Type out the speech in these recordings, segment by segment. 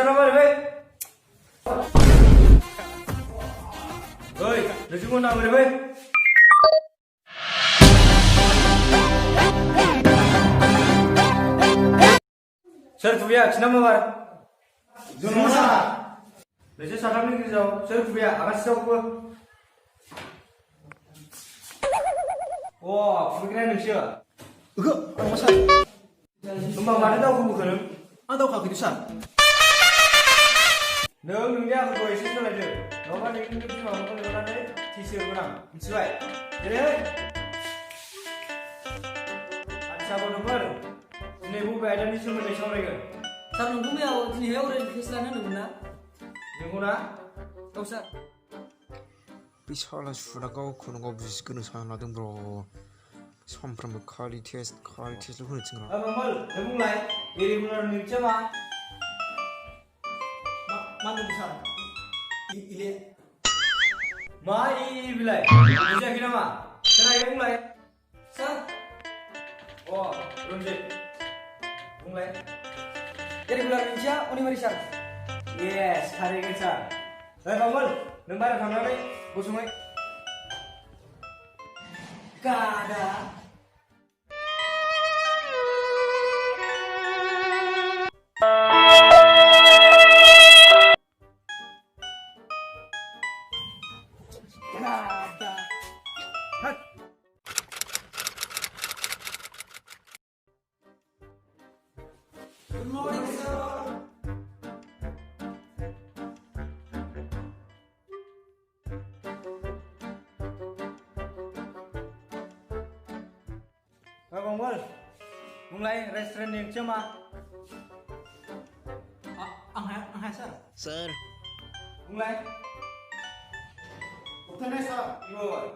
sana mari oi nasi mau nak mari Sir Kubiya, kenapa mar? Zumasa. Lepas salam ni kita jauh. Sir Kubiya, apa sih aku? Wah, pikiran ni siapa? Ang masa. Tumbang mana tahu aku bukan? Ang tahu kau kidusan. Neng ni aku isi tu lagi. Nomor ni kita cuma makan orang ni, tisi orang. Sesuai. Jadi, ada nomor. Ini bukan ada ni cuma ni sama lagi. Sar nunggu ya, ini ya orang Islam ni mana? Nunggu na? Kau sar. 비살라 주라고 그런 거 무슨 상하던 bro. 선프로 퀄리티에서 그런 증거. Mal, nunggu lagi. Iri bulan ni cuma. Mana besar? Ini. Mai bilai. Bisa kita mah. Kenapa yang mulai? Sar. Oh, belum sih. Mulai. Dari bulan Indonesia, oni mari sar. Yes, hari ini sah. Kamal, nembar kamera ni, busumai. Kada. Kada. Hat. Good morning, sir. Kamal, mulai restoran yang cuma. Ang sar. Sir. Mulai. Bukan nesa. Ibu.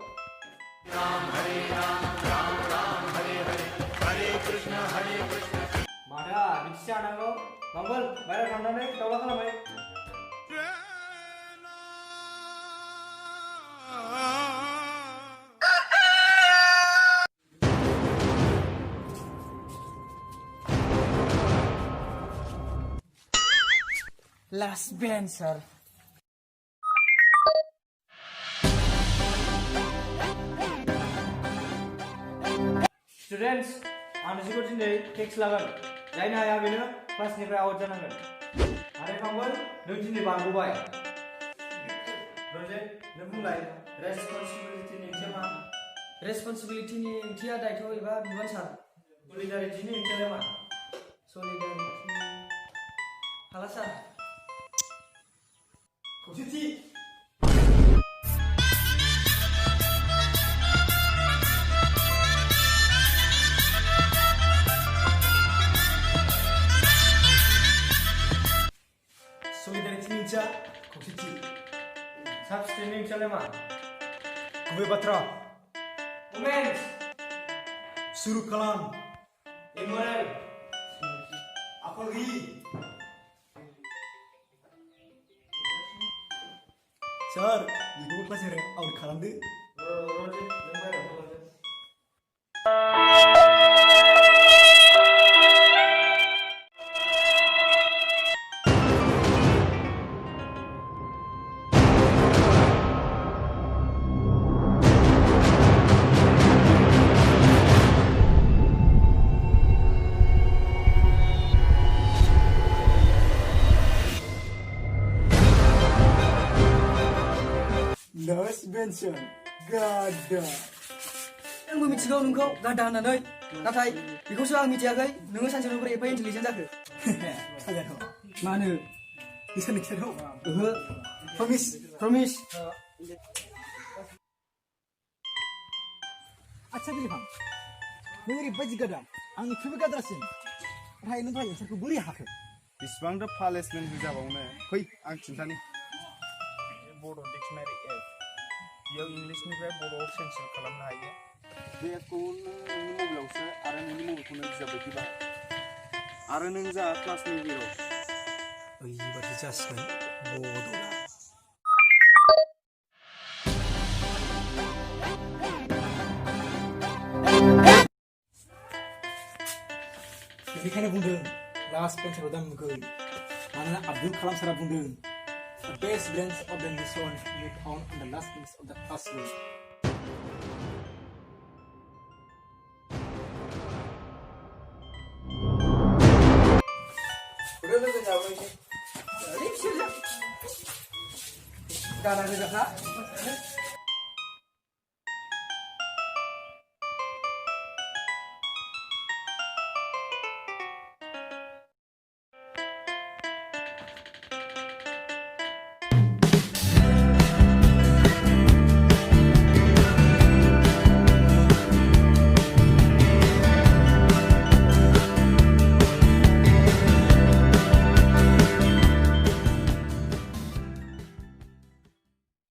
Mana, bisa anak lo? Kamal, bayar kamera ni, tahu lah kan, Last bench, sir. Students, anda sih kucing deh, cake lagan. Lain ayah bina, pas ni pernah awak jangan. Ada kamal, nanti ni bangku bay. Berje, nemu lagi. Responsibility ni cuma. Responsibility ni dia dah itu iba bukan sar. Solidarity ni cuma. Solidarity. Halas sar. Kuciti. Solidarity ninja. Kuciti. Substanding cuma. Kue batra. Women's, Suruh kalam. immoral. Apa lagi? Sir, ibu kelas hari awal kalam deh. Roger, nembar. Last bench. Gada. Nang मिथिगौ नोंखौ गादा होननानै नाथाय बेखौसो आं मिथियाखै नोङो सानसेनो बोरै एफा इन्टेलिजेन्ट जाखो Kalian ho. मानो Bisa nih ho. ओहो Promise. Promise Acha bilham. Nuri baji gada. Ang kubi gadrasin. Rai nung rai sarku buri hakke. बेसेबांथो पालेसमेन्ट होजाबावनो फै आं खिन्थानि बड' डिक्सनारि एप बेयाव इंलिशनिफ्राय बड'आव ट्रेन्सलेट खालामनो हायो बे एपखौ नोंनि मबाइलावसो आरो नोंनि मबाइलखौ नों बिजाब बायदि बाहाय आरो नों जा क्लासनि हिर' ओरैबादि जासिगोन बड'आ बेनिखायनो बुंदों लास्ट बेन्चाराव दांगोन मानोना आब्दुल कालाम सारा बुंदों the best brains of the nation may be found on the last bench of the classroom. Udah jawab ini. Jadi bisa. Gak ada